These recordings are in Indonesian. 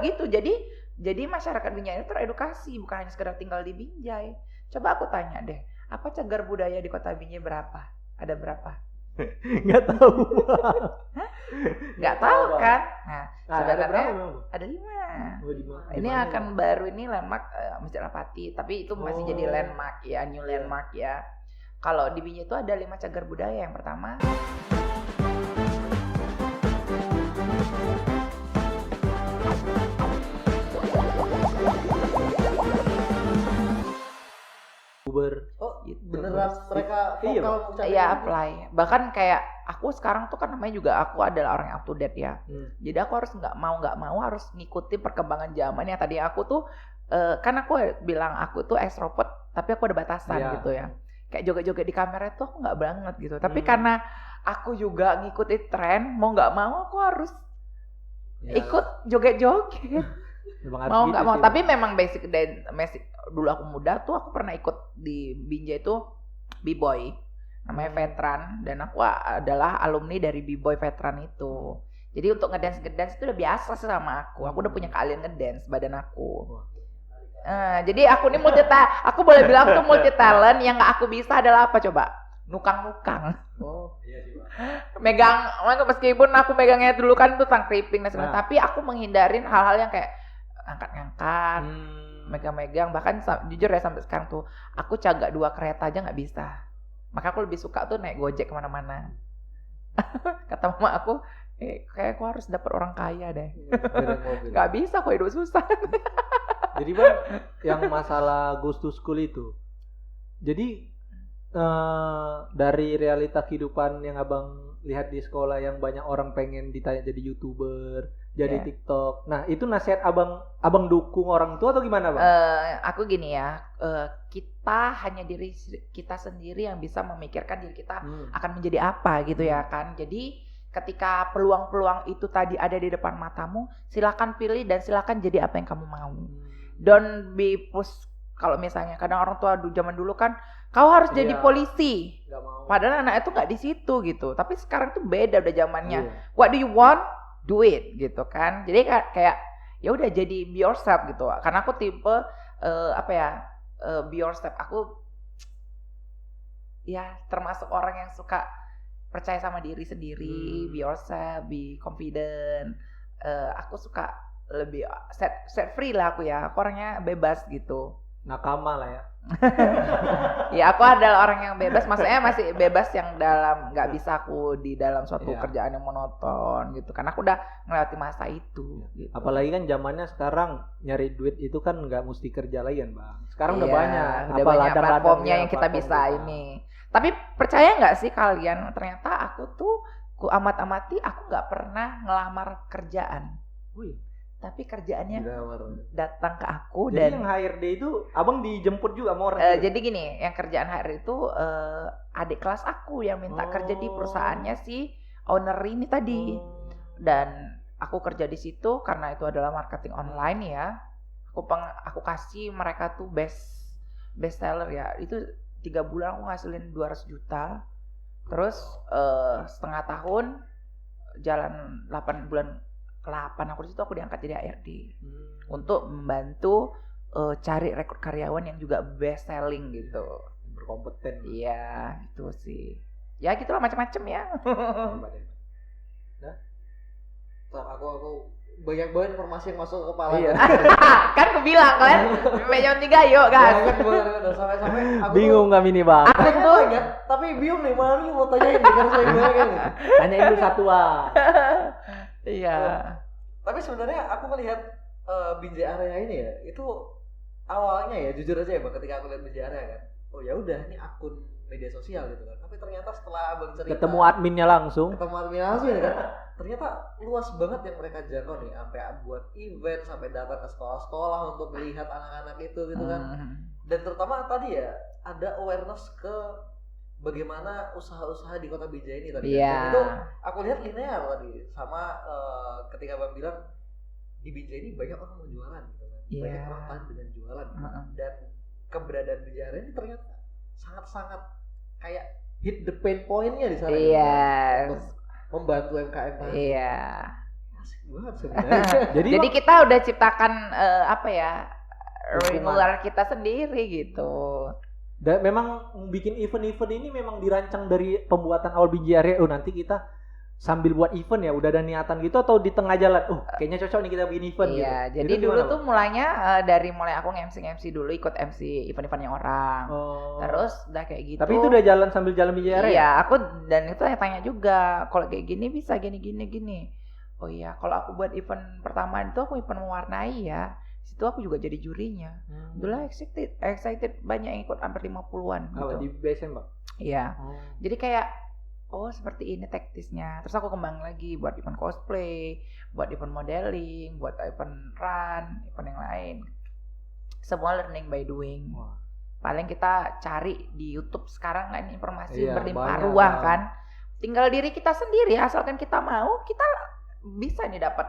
gitu. Jadi masyarakat Binjai itu teredukasi, bukan hanya sekedar tinggal di Binjai. Coba aku tanya deh, apa cagar budaya di kota Binjai berapa? Ada berapa? Nggak tahu. Nggak tahu kan? Nah, Ada sebenarnya berapa memang? ada 5. Ini Dimana akan baru ini landmark Masjid Al-Fatih, tapi itu masih jadi landmark ya, new landmark ya. Kalau di Binjai itu ada 5 cagar budaya. Yang pertama beneran mereka vokal mengucapkan iya apply. Bahkan kayak aku sekarang tuh kan namanya juga aku adalah orang yang up to date ya. Jadi aku harus nggak mau harus ngikutin perkembangan zaman yang tadi aku tuh kan aku bilang aku tuh extrovert tapi aku ada batasan gitu ya. Kayak joget-joget di kamera tuh aku nggak banget gitu. Tapi karena aku juga ngikutin tren, mau nggak mau aku harus ikut joget-joget. Mau nggak mau, tapi memang basic dulu aku muda tuh aku pernah ikut di Binjai itu B-boy namanya veteran, dan aku adalah alumni dari B-boy veteran itu. Jadi untuk ngedance itu udah biasa sih sama aku udah punya keahlian ngedance badan aku. Jadi aku nih aku boleh bilang tuh multi talent. Yang nggak aku bisa adalah apa coba? Nukang. Iya sih, Pak. Megang, meskipun aku megangnya dulu kan tuh tang kripping dan sebagainya, tapi aku menghindarin hal-hal yang kayak angkat-angkat, megang-megang. Bahkan jujur ya sampai sekarang tuh aku cagak 2 kereta aja nggak bisa. Maka aku lebih suka tuh naik Gojek kemana-mana. Kata mama aku, kayak aku harus dapet orang kaya deh. Nggak bisa, kok hidup susah. Jadi Bang, yang masalah Ghost to School itu, jadi dari realita kehidupan yang Abang lihat di sekolah yang banyak orang pengen ditanya jadi YouTuber, jadi TikTok. Nah, itu nasihat Abang dukung orang tua atau gimana, Bang? Aku gini ya, kita hanya diri kita sendiri yang bisa memikirkan diri kita akan menjadi apa gitu ya kan. Jadi ketika peluang-peluang itu tadi ada di depan matamu, silakan pilih dan silakan jadi apa yang kamu mau. Don't be push. Kalau misalnya kadang orang tua zaman dulu kan, kau harus jadi polisi. Padahal anak itu nggak di situ gitu. Tapi sekarang tuh beda udah zamannya. What do you want? Do it gitu kan. Jadi kayak ya udah jadi be yourself gitu. Karena aku tipe be yourself. Aku ya termasuk orang yang suka percaya sama diri sendiri, be yourself, be confident. Aku suka lebih set free lah aku ya. Aku orangnya bebas gitu. Nakama lah ya. Ya aku adalah orang yang bebas, maksudnya masih bebas yang dalam nggak bisa aku di dalam suatu kerjaan yang monoton gitu, karena aku udah melewati masa itu gitu. Apalagi kan zamannya sekarang nyari duit itu kan nggak mesti kerja lagi kan Bang. Sekarang udah banyak platformnya yang kita bisa ini. Tapi percaya nggak sih kalian, ternyata aku tuh amat-amati aku nggak pernah ngelamar kerjaan. Tapi kerjaannya datang ke aku. Jadi dan yang HRD itu Abang dijemput juga sama orang jadi gini, yang kerjaan HRD itu adik kelas aku yang minta kerja di perusahaannya si owner ini tadi. Dan aku kerja di situ karena itu adalah marketing online ya. Aku kasih mereka tuh best seller ya. Itu 3 bulan aku ngasilin 200 juta. Terus setengah tahun jalan 8 bulan ke-8 aku di situ aku diangkat jadi HRD untuk membantu cari rekrut karyawan yang juga best selling gitu, berkompeten. Iya, itu sih. Ya gitulah macam-macam ya. Nah, aku banyak banget informasi yang masuk ke kepala. Iya. Kan aku bilang kalian meja 3 yuk kan. Sampai aku bingung nggak ini Bang? Aku tuh ingat, tapi bingung nih mana nih mau tanyain karena saya gimana kan. Tanyain dulu satu Iya. Tapi sebenarnya aku melihat Binjai area ini ya, itu awalnya ya jujur aja ya Bang, ketika aku lihat Binjai area kan, oh ya udah ini akun media sosial gitu kan. Tapi ternyata setelah Abang cerita ketemu adminnya langsung ya kan, ternyata luas banget yang mereka jangkau nih, sampai buat event, sampai datang ke sekolah-sekolah untuk melihat anak-anak itu gitu kan. Dan terutama tadi ya ada awareness ke bagaimana usaha-usaha di kota Binjai ini tadi. Dan itu aku lihat linear tadi sama ketika Bang bilang di Binjai ini banyak orang mau jualan gitu kan. Banyak orang tahan dengan jualan. Dan keberadaan Binjai ini ternyata sangat-sangat kayak hit the pain point-nya di sana. Iya. Untuk membantu UMKM tadi. Iya. asik banget sebenarnya. Jadi kita udah ciptakan apa ya, lingkungan regular kita sendiri gitu. Dan memang bikin event-event ini memang dirancang dari pembuatan awal biji area. Oh nanti kita sambil buat event ya, udah ada niatan gitu, atau di tengah jalan, kayaknya cocok nih kita bikin event gitu. Iya, jadi dulu tuh mulainya dari mulai aku MC dulu, ikut MC event-eventnya orang. Terus udah kayak gitu. Tapi itu udah jalan sambil jalan biji area. Iya, aku dan itu tanya juga, kalau kayak gini bisa gini. Oh iya, kalau aku buat event pertama itu aku event mewarnai ya. Situ aku juga jadi jurinya. Dulu excited banyak yang ikut, hampir 50-an gitu. Di BSM, Bang? Iya. Jadi kayak seperti ini taktisnya. Terus aku kembang lagi buat event cosplay, buat event modeling, buat event run, event yang lain. Semua learning by doing. Paling kita cari di YouTube sekarang kan informasi berlimpah ruah kan. Tinggal diri kita sendiri, asalkan kita mau, kita bisa nih dapat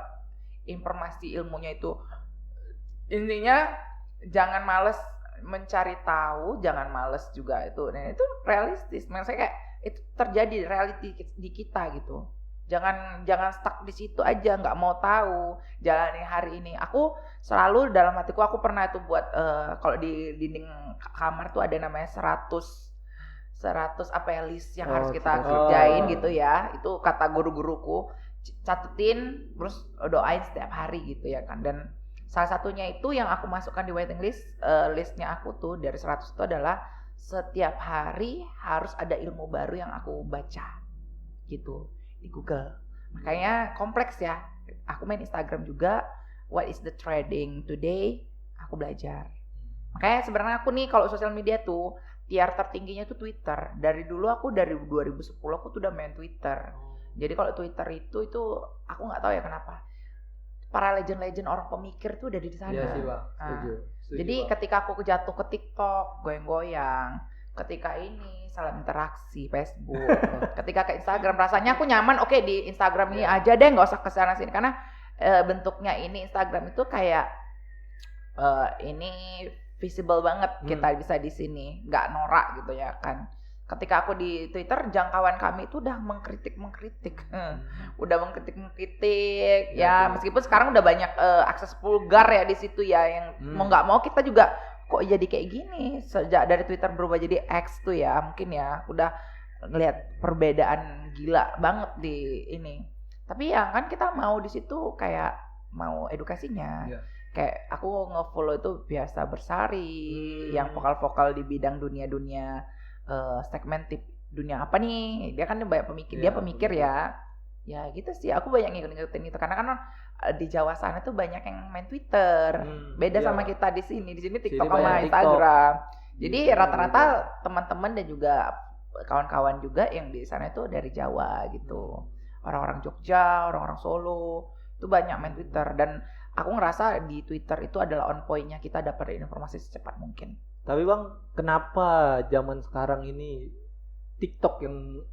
informasi ilmunya itu. Intinya jangan males mencari tahu, jangan males juga itu. Nah, itu realistis. Maksudnya kayak itu terjadi reality di kita gitu. Jangan stuck di situ aja, nggak mau tahu, jalani hari ini. Aku selalu dalam hatiku, aku pernah itu buat kalau di dinding kamar tuh ada namanya 100 apa ya, list yang harus kita kerjain gitu ya. Itu kata guru-guruku, catetin terus doain setiap hari gitu ya kan. Dan salah satunya itu yang aku masukkan di waiting list, listnya aku tuh dari 100 itu adalah setiap hari harus ada ilmu baru yang aku baca gitu di Google. Makanya kompleks ya. Aku main Instagram juga, what is the trending today, aku belajar. Makanya sebenarnya aku nih kalau sosial media tuh tier tertingginya tuh Twitter. Dari dulu aku dari 2010 aku tuh udah main Twitter. Jadi kalau Twitter itu aku nggak tahu ya kenapa. Para legend-legend orang pemikir tuh udah di sana. Iya sih, Bang. Setuju. Jadi ketika aku jatuh ke TikTok, goyang-goyang, ketika ini salam interaksi Facebook, ketika ke Instagram rasanya aku nyaman, oke di Instagram ini aja deh, nggak usah ke sana sini karena bentuknya ini Instagram itu kayak ini visible banget, kita bisa di sini, nggak norak gitu ya kan. Ketika aku di Twitter, jangkauan kami itu udah mengkritik, udah mengkritik, ya meskipun sekarang udah banyak akses vulgar ya di situ ya, yang mau nggak mau kita juga kok jadi kayak gini sejak dari Twitter berubah jadi X tuh ya, mungkin ya udah ngelihat perbedaan gila banget di ini. Tapi ya kan kita mau di situ kayak mau edukasinya. Kayak aku nge-follow itu Biasa Bersari, yang vokal-vokal di bidang dunia segmentif dunia apa nih, dia kan banyak pemikir, dia pemikir ya gitu sih. Aku banyak ngikutin itu karena kan di Jawa sana tuh banyak yang main Twitter, beda sama kita di sini TikTok sama Instagram. Jadi rata-rata teman-teman dan juga kawan-kawan juga yang di sana itu dari Jawa gitu, orang-orang Jogja, orang-orang Solo itu banyak main Twitter. Dan aku ngerasa di Twitter itu adalah on point-nya kita dapat informasi secepat mungkin. Tapi Bang, kenapa zaman sekarang ini TikTok yang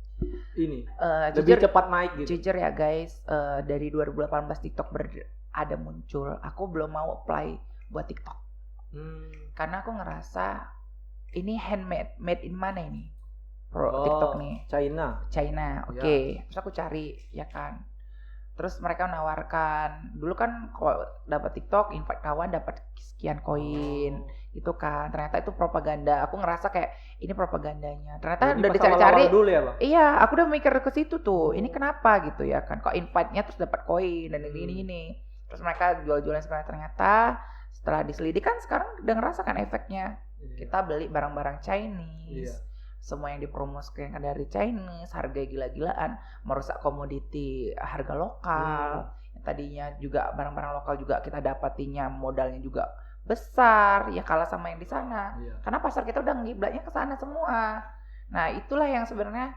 ini lebih cepat naik gitu? Jujur ya guys, dari 2018 TikTok ada muncul, aku belum mau apply buat TikTok. Karena aku ngerasa ini handmade, made in mana ini? TikTok nih. China, oke. Terus aku cari, ya kan. Terus mereka menawarkan, dulu kan kalau dapat TikTok, invite kawan dapat sekian koin, gitu kan. Ternyata itu propaganda. Aku ngerasa kayak ini propagandanya. Ternyata udah dicari-cari. Ya, Bang? Iya, aku udah mikir ke situ tuh. Ini kenapa gitu ya kan? Kok invite-nya terus dapat koin dan ini. Terus mereka jual-jualan sebenarnya. Ternyata setelah diselidik kan sekarang udah ngerasakan efeknya. Kita beli barang-barang Chinese. Semua yang dipromosikan dari Chinese, harga gila-gilaan, merusak komoditi harga lokal. Yang tadinya juga barang-barang lokal juga kita dapatinya modalnya juga besar, ya kalah sama yang di sana. Karena pasar kita udah ngiblatnya ke sana semua. Nah, itulah yang sebenarnya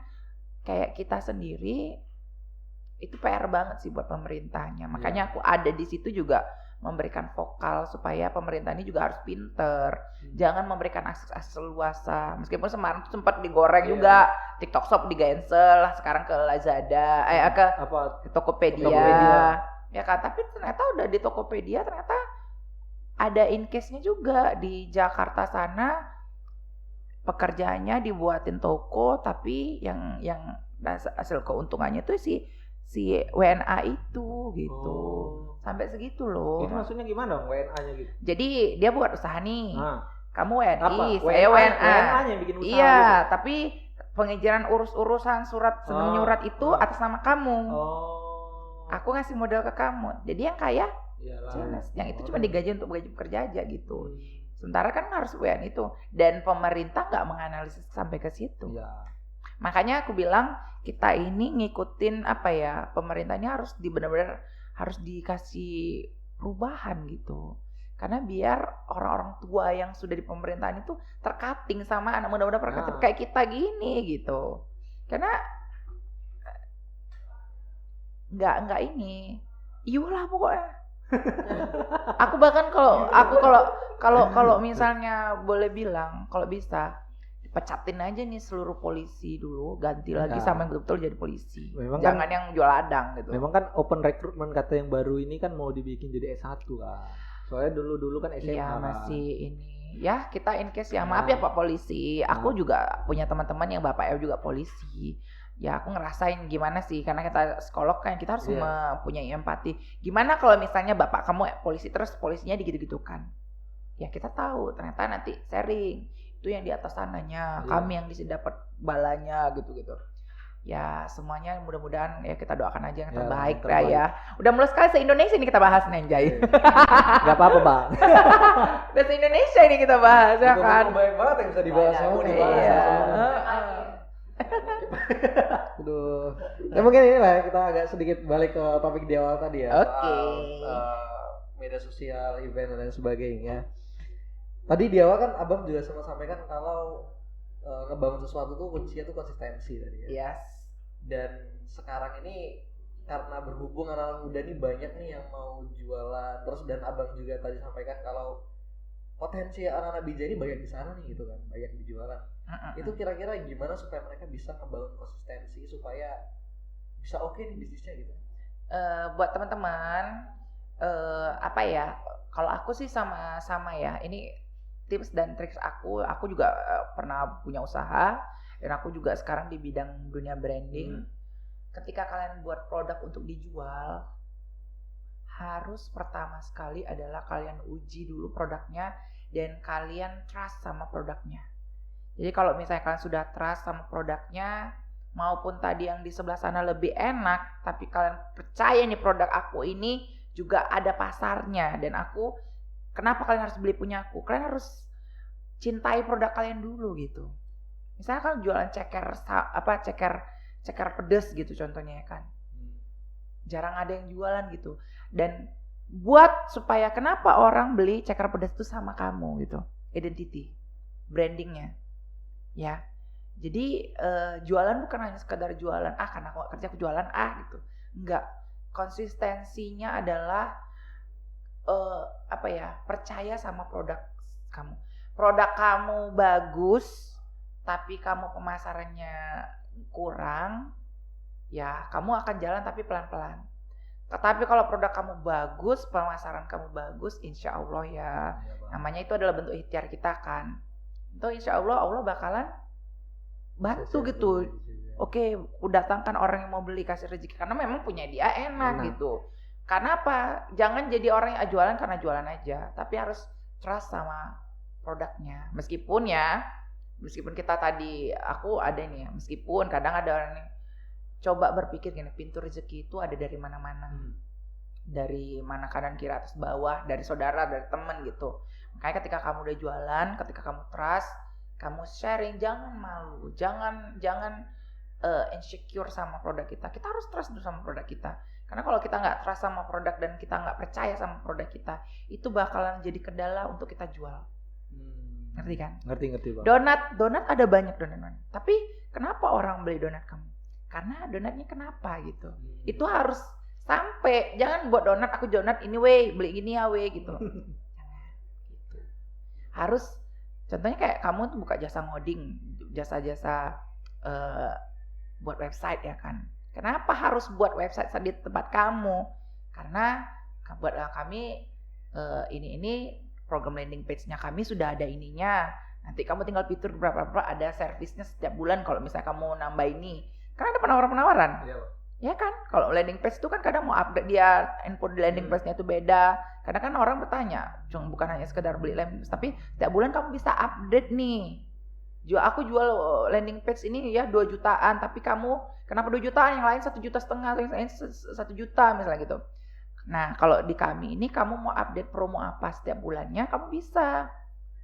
kayak kita sendiri itu PR banget sih buat pemerintahnya. Makanya aku ada di situ juga memberikan vokal supaya pemerintah ini juga harus pinter. Jangan memberikan akses luasa. Meskipun semalam sempat digoreng juga, TikTok Shop di-cancel, sekarang ke Lazada, ke Tokopedia. Ya kan, tapi ternyata udah di Tokopedia ternyata ada in case-nya juga di Jakarta sana. Pekerjaannya dibuatin toko, tapi yang hasil keuntungannya tuh si si WNA itu gitu. Sampai segitu loh. Itu maksudnya gimana dong WNA-nya gitu? Jadi dia buat usaha nih. Kamu WNI, Apa? saya WNA. WNA-nya yang bikin usaha iya, gitu. tapi pengejaran urus-urusan surat menyurat itu atas nama kamu. Aku ngasih modal ke kamu. Jadi yang kaya jelas. Yang itu cuma digaji untuk gaji pekerja aja gitu. Sementara kan harus WNI itu. Dan pemerintah nggak menganalisis sampai ke situ. Makanya aku bilang kita ini ngikutin apa ya, pemerintahnya harus benar-benar harus dikasih perubahan gitu. Karena biar orang-orang tua yang sudah di pemerintahan itu terkating sama anak muda-muda kayak kita gini gitu. Karena nggak ini, iyalah pokoknya. Aku bahkan kalau misalnya boleh bilang, kalau bisa pecatin aja nih seluruh polisi dulu, ganti lagi sama yang betul-betul jadi polisi. Memang jangan kan, yang jual ladang gitu. Memang kan open recruitment kata yang baru ini kan mau dibikin jadi S1 kan. Soalnya dulu kan SMA. Iya masih ini. Ya kita in case ya maaf ya Pak Polisi. Aku juga punya teman-teman yang bapaknya juga polisi. Ya aku ngerasain gimana sih, karena kita psikolog kan kita harus mempunyai empati. Gimana kalau misalnya bapak kamu polisi terus polisinya digitu-gitukan. Ya kita tahu ternyata nanti sharing itu yang di atas sananya, kami yang bisa dapat balanya gitu-gitu. Ya semuanya mudah-mudahan ya kita doakan aja yang terbaik ya. Udah mulai sekali se-Indonesia ini kita bahas Nenjay. Gak apa-apa Bang. Udah se-Indonesia ini kita bahas ya kan. Banyak banget yang bisa dibahas. Aduh. Ya mungkin inilah kita agak sedikit balik ke topik di awal tadi ya. Soal media sosial, event dan sebagainya. Tadi di awal kan Abang juga sempat sampaikan kalau ngebangun sesuatu tuh kuncinya tuh konsistensi tadi ya. Yes. Dan sekarang ini karena berhubung anak-anak muda nih banyak nih yang mau jualan terus, dan Abang juga tadi sampaikan kalau potensi anak-anak bijak ini banyak di sana nih gitu kan, banyak di jualan. Itu kira-kira gimana supaya mereka bisa ngebangun konsistensi supaya bisa oke nih bisnisnya gitu? Buat teman-teman apa ya? Kalau aku sih sama ya. Ini tips dan trik aku juga pernah punya usaha dan aku juga sekarang di bidang dunia branding. Ketika kalian buat produk untuk dijual, harus pertama sekali adalah kalian uji dulu produknya dan kalian trust sama produknya. Jadi kalau misalnya kalian sudah trust sama produknya, maupun tadi yang di sebelah sana lebih enak, tapi kalian percaya nih produk aku ini juga ada pasarnya, dan kenapa kalian harus beli punya aku? Kalian harus cintai produk kalian dulu gitu. Misalnya kalian jualan ceker pedas gitu contohnya ya kan. Jarang ada yang jualan gitu. Dan buat supaya kenapa orang beli ceker pedas itu sama kamu gitu. Identity, brandingnya. Ya. Jadi jualan bukan hanya sekedar jualan karena aku kerja aku jualan gitu. Enggak. Konsistensinya adalah percaya sama produk kamu. Produk kamu bagus tapi kamu pemasarannya kurang, ya kamu akan jalan tapi pelan-pelan. Tetapi kalau produk kamu bagus, pemasaran kamu bagus, insya Allah ya, namanya itu adalah bentuk ikhtiar kita kan. Itu insya Allah bakalan bantu gitu. Oke, datangkan orang yang mau beli, kasih rezeki karena memang punya dia enak gitu. Karena apa? Jangan jadi orang yang jualan karena jualan aja, tapi harus trust sama produknya. Meskipun kita tadi aku ada nih ya, meskipun kadang ada orang yang coba berpikir gini, pintu rezeki itu ada dari mana-mana. Dari mana kanan kiri atas bawah, dari saudara, dari teman gitu. Makanya ketika kamu udah jualan, ketika kamu trust, kamu sharing, jangan malu, jangan insecure sama produk kita. Kita harus trust dulu sama produk kita. Karena kalau kita nggak trust sama produk dan kita nggak percaya sama produk kita, itu bakalan jadi kendala untuk kita jual. Ngerti kan? Ngerti Bang. Donat ada banyak donat. Tapi kenapa orang beli donat kamu? Karena donatnya kenapa gitu. Itu harus sampai. Jangan buat donat, aku donat ini beli gini ya gitu. Jangan gitu. Harus contohnya kayak kamu tuh buka jasa ngoding, jasa-jasa buat website ya kan. Kenapa harus buat website di tempat kamu? Karena buat kami ini program landing page-nya kami sudah ada ininya. Nanti kamu tinggal fitur berapa ada servisnya setiap bulan kalau misalnya kamu nambah ini. Karena ada penawaran-penawaran. Ya kan, kalau landing page itu kan kadang mau update dia info di landing page-nya itu beda. Karena kan orang bertanya, bukan hanya sekedar beli landing page, tapi setiap bulan kamu bisa update nih. Aku jual landing page ini ya 2 jutaan, tapi kamu kenapa 2 jutaan, yang lain 1,5 juta, yang lain 1 juta misalnya gitu. Nah, kalau di kami ini kamu mau update promo apa setiap bulannya, kamu bisa.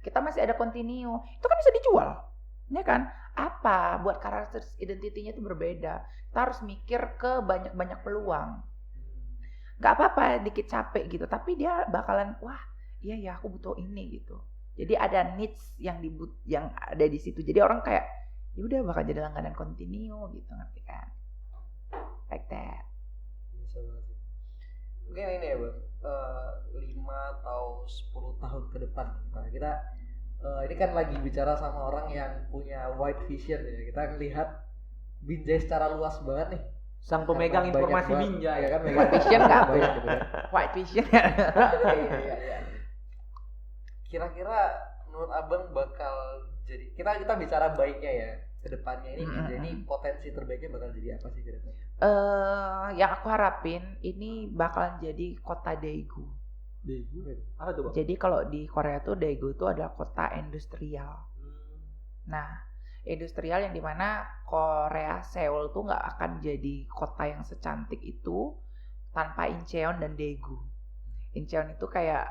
Kita masih ada continue. Itu kan bisa dijual. Ya kan? Apa buat karakter identitinya itu berbeda. Kita harus mikir ke banyak-banyak peluang. Gak apa-apa dikit capek gitu, tapi dia bakalan wah, iya ya aku butuh ini gitu. Jadi ada needs yang ada di situ. Jadi orang kayak ya udah bakal jadi langganan continue gitu, ngerti kan? Like that. Bisa banget sih. Mungkin ini ya Bang, 5 atau 10 tahun ke depan kita ini kan lagi bicara sama orang yang punya wide vision ya. Kita ngelihat Binjai secara luas banget nih. Sang pemegang informasi Binjai ya kan, White vision nggak? banyak gitu kan. White vision. Iya. Kira-kira menurut Abang bakal jadi, kita bicara baiknya ya ke depannya ini, jadi potensi terbaiknya bakal jadi apa sih ke depannya? Yang aku harapin ini bakalan jadi kota Daegu. Daegu apa tuh Bang? Jadi kalau di Korea tuh Daegu itu adalah kota industrial. Nah, industrial yang dimana Korea Seoul tuh nggak akan jadi kota yang secantik itu tanpa Incheon dan Daegu. Incheon itu kayak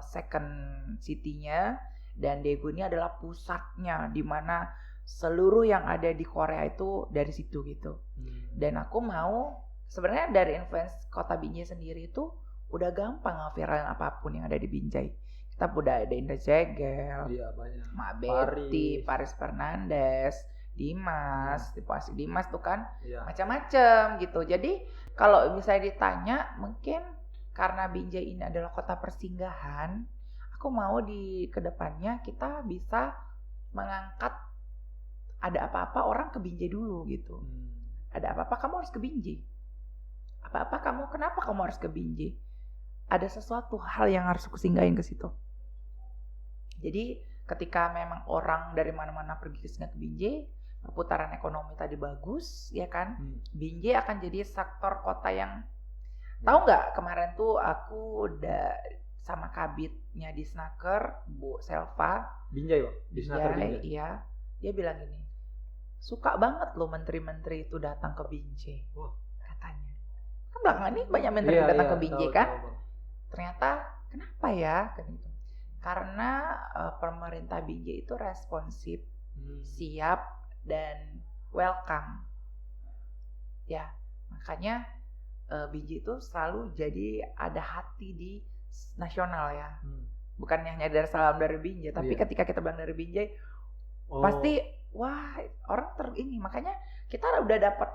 second city-nya, dan Daegu ini adalah pusatnya di mana seluruh yang ada di Korea itu dari situ gitu. Dan aku mau sebenarnya dari influence kota Binjai sendiri itu udah gampang ngeviralin apapun yang ada di Binjai. Kita udah ada Indra Jegel, Mak Betty, Paris Fernandes, Dimas, Dimas tuh kan macam-macam gitu. Jadi kalau misalnya ditanya, mungkin karena Binjai ini adalah kota persinggahan, aku mau di kedepannya kita bisa mengangkat ada apa-apa orang ke Binjai dulu gitu. Ada apa-apa kamu harus ke Binjai. Apa-apa kenapa kamu harus ke Binjai? Ada sesuatu hal yang harus aku singgahin ke situ. Jadi ketika memang orang dari mana-mana pergi ke sini ke Binjai, perputaran ekonomi tadi bagus, ya kan? Binjai akan jadi sektor kota yang tahu nggak, kemarin tuh aku udah sama kabitnya di Snaker, Bu Selva. Binjai Bang? Di Snaker Binjai? Iya. Dia bilang gini, suka banget loh menteri-menteri itu datang ke Binjai. Katanya. Kan belakangan ini banyak menteri datang ke Binjai kan? Ternyata kenapa ya? Karena pemerintah Binjai itu responsif, siap, dan welcome. Ya, makanya Binjai itu selalu jadi ada hati di nasional ya. Bukannya hanya dari salam dari Binjai, tapi ketika kita bilang dari Binjai, pasti wah orang ini. Makanya kita udah dapat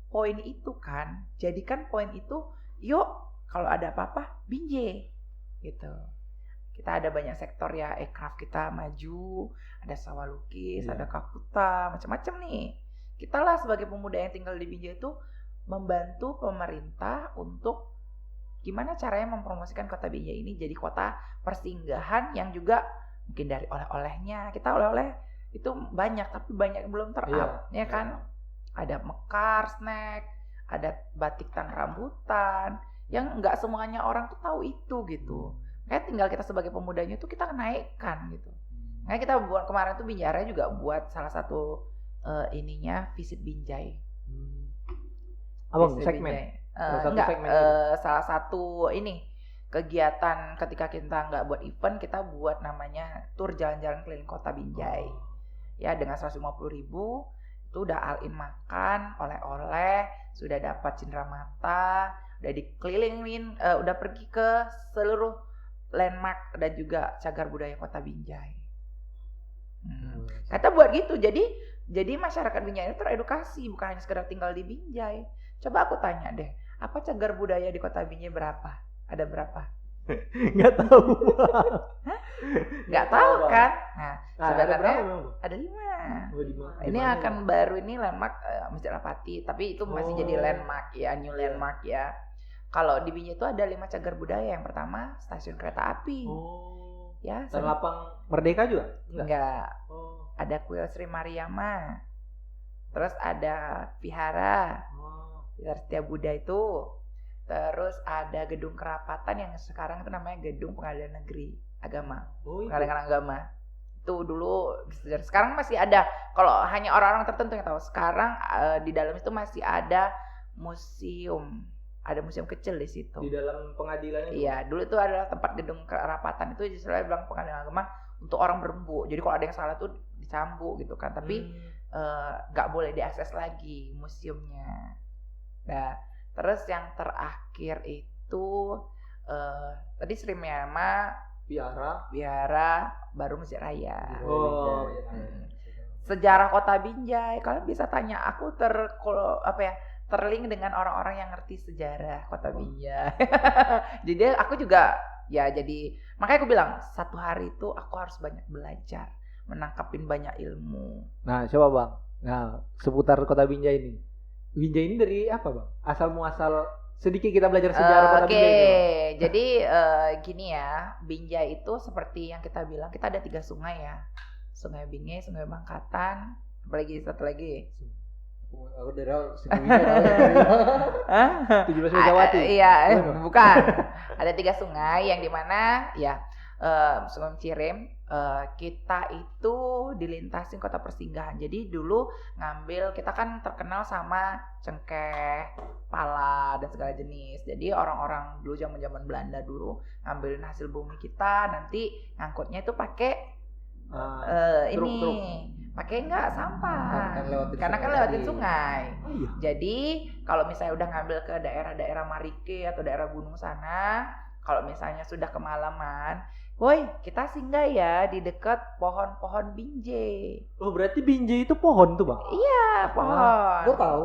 poin itu kan. Jadikan poin itu, yuk kalau ada apa-apa Binjai gitu. Kita ada banyak sektor ya, aircraft kita maju, ada sawah lukis, ada Kakuta, macam-macam nih. Kita lah sebagai pemuda yang tinggal di Binjai itu membantu pemerintah untuk gimana caranya mempromosikan kota Binjai ini jadi kota persinggahan yang juga mungkin dari oleh-olehnya. Kita oleh-oleh itu banyak, tapi banyak belum terap, ya kan? Ada mekar, snack, ada batik tan rambutan, yang nggak semuanya orang tuh tahu itu gitu. Kayak tinggal kita sebagai pemudanya tuh kita naikkan gitu. Nah kita buat kemarin tuh Binjai juga buat salah satu ininya visit Binjai. Abang segmen? Salah satu ini kegiatan ketika kita nggak buat event, kita buat namanya tur jalan-jalan keliling kota Binjai. Ya dengan 150.000 itu udah all in makan, oleh-oleh, sudah dapat cenderamata, udah dikelilingin, udah pergi ke seluruh landmark dan juga cagar budaya kota Binjai. Kata buat gitu, jadi masyarakat Binjai itu teredukasi, bukan hanya sekedar tinggal di Binjai. Coba aku tanya deh, apa cagar budaya di kota Binjai berapa? Ada berapa? Nggak tahu. Nggak tahu kan? Nah, sebenarnya ada 5. Ini Dimana akan baru ini landmark Masjid Al-Fatih, tapi itu masih jadi landmark ya, new landmark ya. Kalau di Binjai itu ada 5 cagar budaya. Yang pertama stasiun kereta api. Ya, dan lapang Merdeka juga? Enggak. Ada kuil Sri Mariamma. Terus ada vihara. Pilar Setia Budha itu. Terus ada Gedung Kerapatan yang sekarang itu namanya Gedung Pengadilan Negeri Agama. Pengadilan Agama. Itu dulu sekarang masih ada. Kalau hanya orang-orang tertentu yang tahu. Sekarang di dalam itu masih ada museum. Ada museum kecil di situ. Di dalam pengadilan itu. Iya, dulu itu adalah tempat Gedung Kerapatan itu istilahnya bilang Pengadilan Agama untuk orang berembuk. Jadi kalau ada yang salah tuh dicambuk gitu kan. Tapi nggak boleh diakses lagi museumnya. Nah, terus yang terakhir itu tadi Sri Myanmar, Biara, baru Masjid Raya. Oh, Sejarah Kota Binjai, kalian bisa tanya aku terlink dengan orang-orang yang ngerti sejarah Kota Binjai. Jadi aku juga jadi makanya aku bilang satu hari itu aku harus banyak belajar, menangkapin banyak ilmu. Nah, coba Bang. Nah, seputar Kota Binjai ini. Binjai ini dari apa, Bang? Asal muasal sedikit kita belajar sejarah Kota Binjai ini. Jadi gini ya, Binjai itu seperti yang kita bilang, kita ada 3 sungai ya. Sungai Binjai, Sungai Bangkatan, apalagi satu lagi. Aku dari Binjai. 17 Megawati. Iya, bukan. Ada 3 sungai yang dimana Sungai Cirim, kita itu dilintasin kota persinggahan. Jadi dulu kita kan terkenal sama cengkeh, pala dan segala jenis. Jadi orang-orang dulu zaman Belanda dulu ngambilin hasil bumi kita, nanti ngangkutnya itu pakai truk. Pakai enggak sampah. Karena kan lewatin sungai. Oh, iya. Jadi kalau misalnya udah ngambil ke daerah-daerah Marike atau daerah gunung sana, kalau misalnya sudah kemalaman, woi, kita singgah ya di dekat pohon-pohon binjai. Oh, berarti binjai itu pohon tuh, Bang? Iya, pohon. Gue tahu.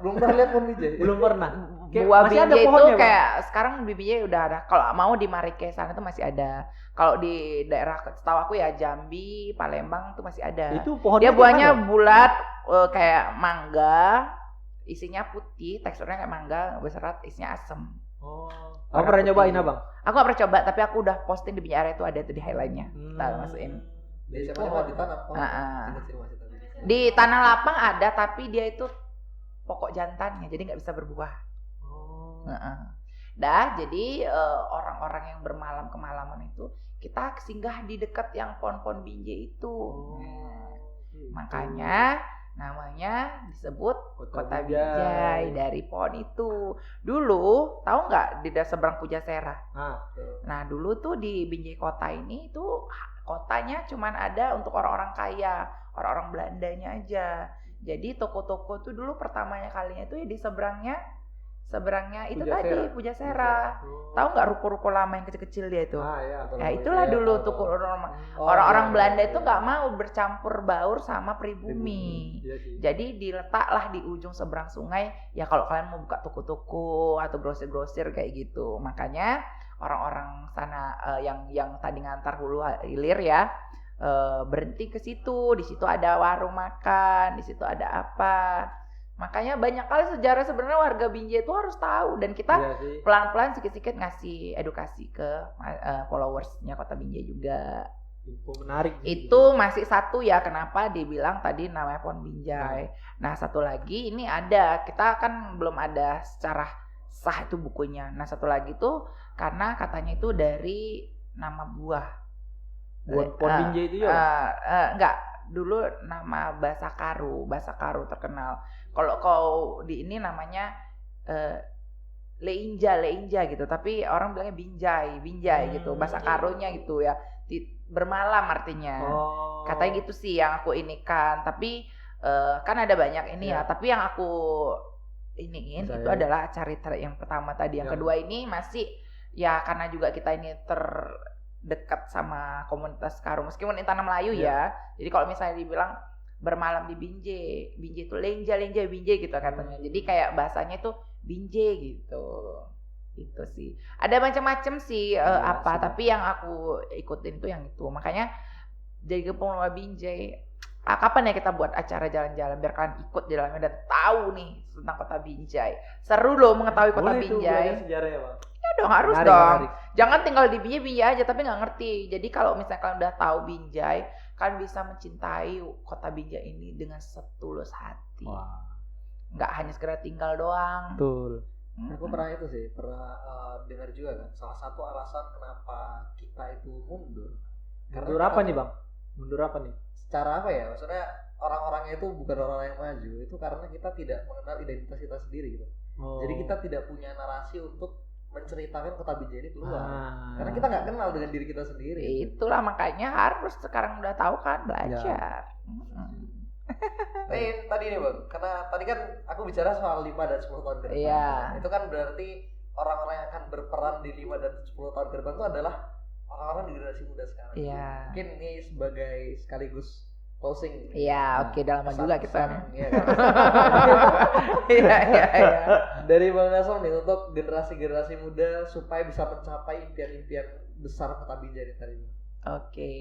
Belum pernah lihat pohon binjai. Belum pernah. Buah masih ada binjai itu pohonnya, Bang? kayak sekarang di binjai udah ada. Kalau mau di Marike sana tuh masih ada. Kalau di daerah setahu aku ya Jambi, Palembang tuh masih ada. Itu pohonnya dia buahnya bulat kayak mangga, isinya putih, teksturnya kayak mangga, berserat, isinya asem. Oh. Aku pernah nyobain, Abang? Aku gak pernah coba, tapi aku udah posting di Binjai Area itu ada tuh di highlightnya. Kita masukin. Biasanya di tanah. Di tanah lapang ada, tapi dia itu pokok jantannya, jadi nggak bisa berbuah. Jadi orang-orang yang bermalam kemalaman itu kita singgah di dekat yang pohon-pohon binjai itu. Makanya namanya disebut Kota Binjai dari pohon itu. Dulu tahu nggak di seberang Pujasera? Nah dulu tuh di Binjai Kota ini tuh kotanya cuman ada untuk orang-orang kaya, orang-orang Belandanya aja. Jadi toko-toko tuh dulu pertamanya kalinya itu ya di seberangnya itu tadi Pujasera. Tahu nggak ruko-ruko lama yang kecil-kecil dia itu? Ya itulah dulu tuh orang-orang Belanda itu nggak mau bercampur baur sama pribumi. Jadi diletaklah di ujung seberang sungai. Ya kalau kalian mau buka toko-toko atau grosir-grosir kayak gitu. Makanya orang-orang sana yang tadi ngantar hulu hilir ya berhenti ke situ. Di situ ada warung makan, di situ ada apa. Makanya banyak kali sejarah sebenarnya warga Binjai itu harus tahu, dan kita pelan-pelan sedikit-sedikit ngasih edukasi ke followersnya Kota Binjai juga. Info menarik. Itu masih satu ya, kenapa dibilang tadi namanya pohon Binjai. Nah satu lagi ini ada, kita kan belum ada secara sah itu bukunya. Nah satu lagi tuh karena katanya itu dari nama buah. Pohon Binjai itu ya? Enggak, dulu nama Basakaru terkenal. Kalau kau di ini namanya Leinja gitu, tapi orang bilangnya Binjai gitu, Basakarunya gitu ya. Bermalam artinya. Katanya gitu sih yang aku inikan, tapi kan ada banyak ini ya, tapi yang aku iniin itu adalah cerita yang pertama tadi. Yang kedua ini masih ya karena juga kita ini terdekat sama komunitas Karung meskipun Intana Melayu ya. Jadi kalau misalnya dibilang bermalam di Binjai itu Lenja Binjai gitu katanya. Jadi kayak bahasanya itu Binjai gitu. Itu sih. Ada macam-macam sih tapi yang aku ikutin itu yang itu. Makanya jadi pengelola Binjai. Kapan ya kita buat acara jalan-jalan biar kalian ikut di dalamnya dan tahu nih tentang Kota Binjai. Seru loh mengetahui Kota Binjai. Sejarahnya, Bang. Ya dong, harus dong. Jangan tinggal di Binjai aja tapi nggak ngerti. Jadi kalau misalnya kalian udah tahu Binjai, kalian bisa mencintai Kota Binjai ini dengan setulus hati. nggak hanya sekedar tinggal doang. Betul. Aku pernah itu sih, pernah dengar juga kan. Salah satu alasan kenapa kita itu mundur. Mundur apa nih bang? Mundur apa nih? Secara apa ya? Maksudnya orang-orangnya itu bukan orang yang maju. Itu karena kita tidak mengenal identitas kita sendiri gitu. Jadi kita tidak punya narasi untuk menceritakan Kota Binjai ini keluar. Karena kita nggak kenal dengan diri kita sendiri. Itulah makanya harus sekarang udah tahu kan belajar. Tadi nih bang, karena tadi kan aku bicara soal 5 dan 10 tahun ke depan. Iya. Itu kan berarti orang-orang yang akan berperan di 5 dan 10 tahun ke depan itu adalah orang-orang di generasi muda sekarang. Iya. Mungkin ini sebagai sekaligus closing. Iya, oke, udah lama juga kita. Iya kan? Iya. Dari Bang Nasam nih untuk generasi-generasi muda supaya bisa mencapai impian-impian besar Kota Binjai ini tadi. Oke.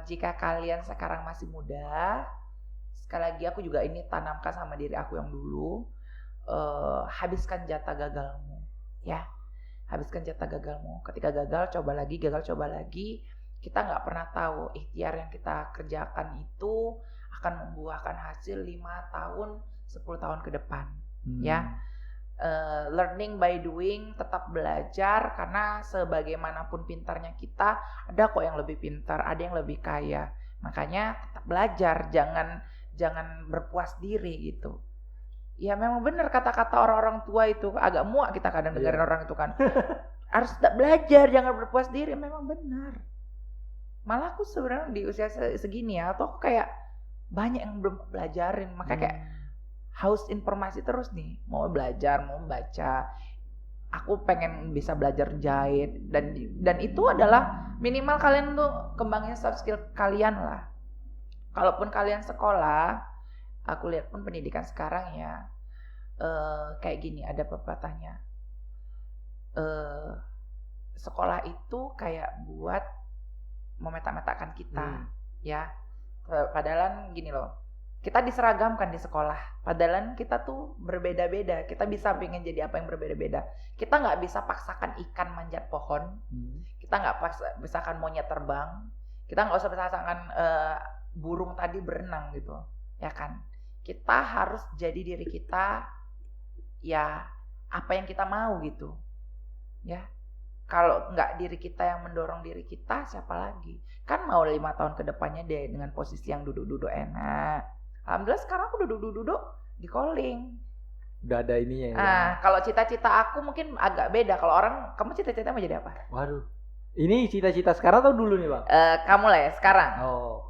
Jika kalian sekarang masih muda, sekali lagi aku juga ini tanamkan sama diri aku yang dulu, habiskan jatah gagalmu, ya, habiskan jatah gagalmu. Ketika gagal, coba lagi, gagal, coba lagi. Kita nggak pernah tahu ikhtiar yang kita kerjakan itu akan membuahkan hasil 5 tahun, 10 tahun ke depan, ya. Learning by doing, tetap belajar, karena sebagaimanapun pintarnya kita, ada kok yang lebih pintar, ada yang lebih kaya. Makanya tetap belajar, jangan berpuas diri gitu. Ya memang benar kata-kata orang-orang tua itu, agak muak kita kadang dengerin orang itu kan. Harus tetap belajar, jangan berpuas diri, memang benar. Malah aku sebenarnya di usia segini ya, atau aku kayak banyak yang belum belajarin, makanya kayak haus informasi terus nih, mau belajar, mau baca. Aku pengen bisa belajar jahit, dan itu adalah minimal kalian tuh kembangin soft skill kalian lah. Kalaupun kalian sekolah, aku lihat pun pendidikan sekarang ya kayak gini, ada pepatahnya, sekolah itu kayak buat memeta-metakan kita, ya. Padahal gini loh, kita diseragamkan di sekolah, padahal kita tuh berbeda-beda. Kita bisa pengen jadi apa yang berbeda-beda. Kita nggak bisa paksakan ikan manjat pohon, kita nggak paksakan monyet terbang, kita nggak usah paksakan burung tadi berenang gitu, ya kan. Kita harus jadi diri kita, ya apa yang kita mau gitu, ya. Kalau nggak diri kita yang mendorong diri kita, siapa lagi? Kan mau 5 tahun ke depannya deh dengan posisi yang duduk-duduk enak. Alhamdulillah sekarang aku duduk-duduk di calling. Udah ada ininya ya. Kalau cita-cita aku mungkin agak beda. Kalau orang, kamu cita-cita mau jadi apa? Waduh. Ini cita-cita sekarang atau dulu nih bang? Kamu lah ya sekarang. Oh,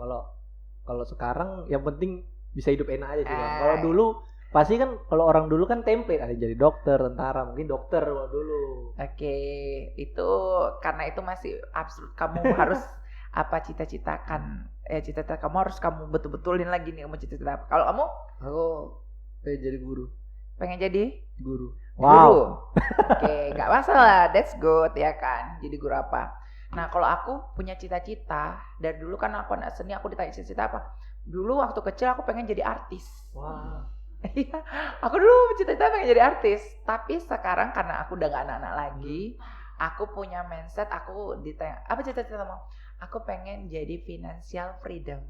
kalau sekarang yang penting bisa hidup enak aja sih bang. Kalau dulu pasti kan, kalau orang dulu kan template, ada jadi dokter, tentara, mungkin dokter dulu. Oke, itu karena itu masih absurd. Kamu harus apa cita-citakan? Cita-cita kamu harus kamu betul-betulin lagi nih, kamu cita-cita apa? Kalau kamu? Aku pengen jadi guru. Pengen jadi? Guru. Wow. Oke, nggak masalah, that's good ya kan. Jadi guru apa? Nah kalau aku punya cita-cita dari dulu kan aku anak seni, aku ditanya cita-cita apa? Dulu waktu kecil aku pengen jadi artis. Wah. Iya, aku dulu cita-cita pengen jadi artis. Tapi sekarang karena aku udah gak anak-anak lagi, aku punya mindset, aku ditanya, apa cita-citamu? Aku pengen jadi financial freedom.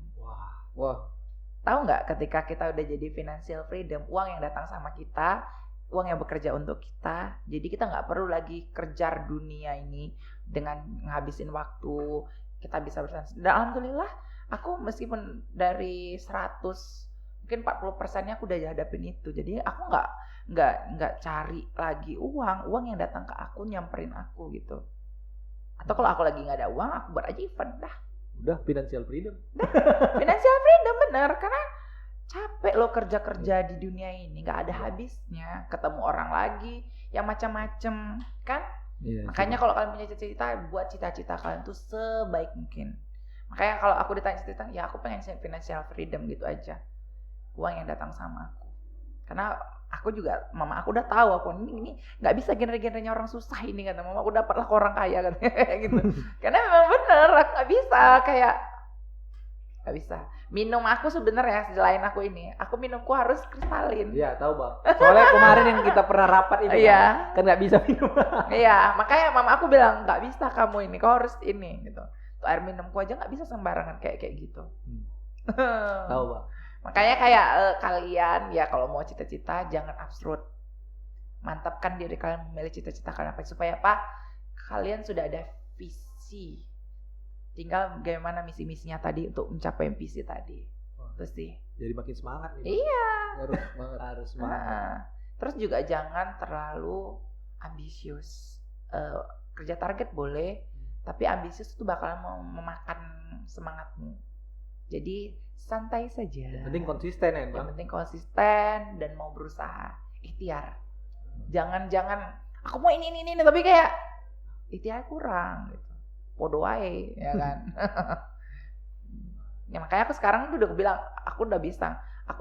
Wah. Tahu nggak ketika kita udah jadi financial freedom, uang yang datang sama kita, uang yang bekerja untuk kita. Jadi kita nggak perlu lagi kejar dunia ini dengan ngabisin waktu. Kita bisa bersantai. Dan alhamdulillah, aku meskipun dari 100 mungkin 40%-nya aku udah hadapin itu. Jadi aku nggak cari lagi uang yang datang ke aku, nyamperin aku gitu. Atau kalau aku lagi nggak ada uang, aku buat aja event dah. Udah financial freedom. Financial freedom bener, karena capek lo kerja di dunia ini, nggak ada habisnya. Ketemu orang lagi yang macam-macam kan. Iya, makanya kalau kalian punya cita-cita, buat cita-cita kalian tuh sebaik mungkin. Makanya kalau aku ditanya cita-cita, ya aku pengen financial freedom gitu aja. Uang yang datang sama aku. Karena aku juga, mama aku udah tahu aku ini nggak bisa genre-genrenya orang susah ini, kata mama aku, dapatlah ke orang kaya katanya gitu. Karena memang bener aku nggak bisa, kayak nggak bisa. Minum aku sebenarnya selain aku ini, aku minumku harus kristalin. Iya tahu bang. Soalnya kemarin yang kita pernah rapat itu kan nggak bisa minum. Iya, makanya mama aku bilang nggak bisa kamu ini, kau harus ini gitu. Tuh, air minumku aja nggak bisa sembarangan kayak gitu. Tahu bang. Makanya kayak kalian ya kalau mau cita-cita jangan absurd. Mantapkan diri kalian memilih cita-cita kalian apa supaya apa? Kalian sudah ada visi. Tinggal bagaimana misi-misinya tadi untuk mencapai visi tadi. Itu sih. Jadi makin semangat nih. Iya. Harus semangat. Terus juga jangan terlalu ambisius. Kerja target boleh, tapi ambisius itu bakalan memakan semangatmu. Jadi santai saja. Yang penting konsisten ya, Bang. Yang penting konsisten dan mau berusaha. Ikhtiar. Jangan aku mau ini tapi kayak ikhtiar kurang gitu. Podo wae, ya kan. Ya makanya aku sekarang udah bilang, aku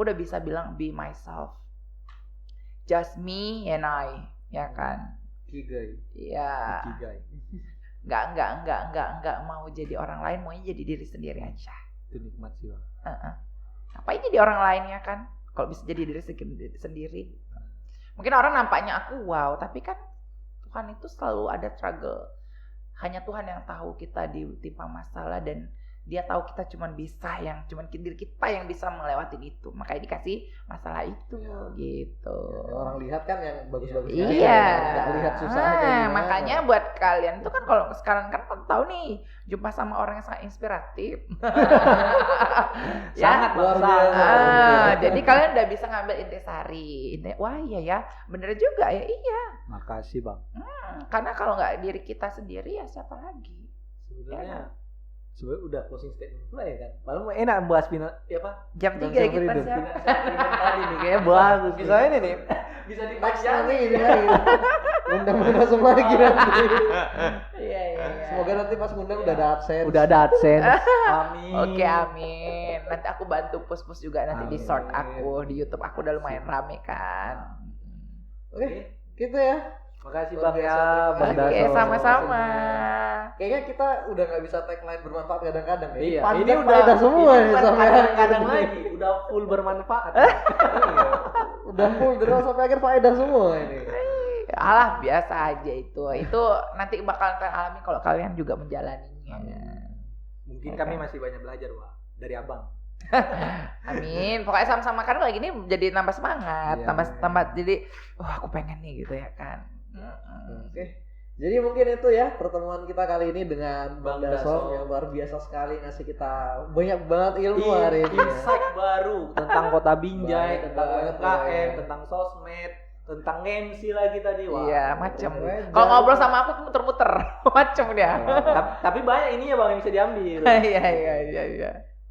udah bisa bilang be myself. Just me and I, ya kan. Kigai. Iya. Kigai. Enggak mau jadi orang lain, maunya jadi diri sendiri aja. Itu nikmat sih, Bang. Ngapain jadi orang lain ya kan? Kalau bisa jadi diri sendiri. Mungkin orang nampaknya aku wow, tapi kan Tuhan itu selalu ada struggle. Hanya Tuhan yang tahu kita ditimpa masalah dan Dia tahu kita cuman diri kita yang bisa melewati itu. Makanya dikasih masalah itu gitu. Ya, orang lihat kan yang bagus-bagus. Iya. Nggak lihat susahnya. Makanya buat kalian itu kan kalau sekarang kan tahu nih jumpa sama orang yang sangat inspiratif. Sangat luar biasa. Jadi kalian udah bisa ngambil intisari. Wah iya ya, bener juga ya. Iya. Makasih, Bang. Karena kalau nggak diri kita sendiri ya siapa lagi? Sebenarnya udah closing statement pula ya kan. Padahal mau enak bahas Jam 3 gitu tadi nih kayaknya bagus. Bisa ini nih. Bisa dipanjangin ini lagi. Undang masuk lagi nanti. Iya. Semoga nanti pas ngundang udah ada AdSense. Udah ada AdSense. Amin. Oke, amin. Nanti aku bantu push juga nanti di short aku di YouTube. Aku udah lumayan rame kan. Oke, gitu ya. Makasih Luar Bang biasa, ya, terima Bang kasih. Daso. Oke, sama-sama. Kayaknya kita udah nggak bisa tagline bermanfaat kadang-kadang ya. Iya, Panjang ini udah faedah semua ini nih bukan sampai kadang-kadang akhir. lagi, udah full bermanfaat. Udah full dari awal sampai akhir faedah semua ini. Alah, biasa aja itu. Itu nanti bakalan kalian alami kalau kalian juga menjalaninya. Mungkin kami masih banyak belajar, Wak, dari Abang. Amin. Pokoknya sama-sama kan lagi ini jadi nambah semangat, Iya. tambah jadi aku pengen nih gitu ya kan. Oke. Jadi mungkin itu ya pertemuan kita kali ini dengan Bang Bang Daso Daso. yang luar biasa sekali ngasih kita banyak banget ilmu hari ini. Insight baru tentang Kota Binjai, Banyak tentang banget, UMKM, banyak. tentang sosmed, tentang MC lagi tadi, Wak. Iya, macam. Jangan Kalau ngobrol lupa. sama aku tuh muter-muter, macam dia. Tapi banyak ini ya Bang yang bisa diambil. Iya.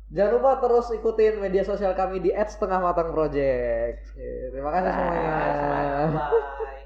Jangan lupa terus ikutin media sosial kami di @setengahmatangproject. Terima kasih semuanya. Bye.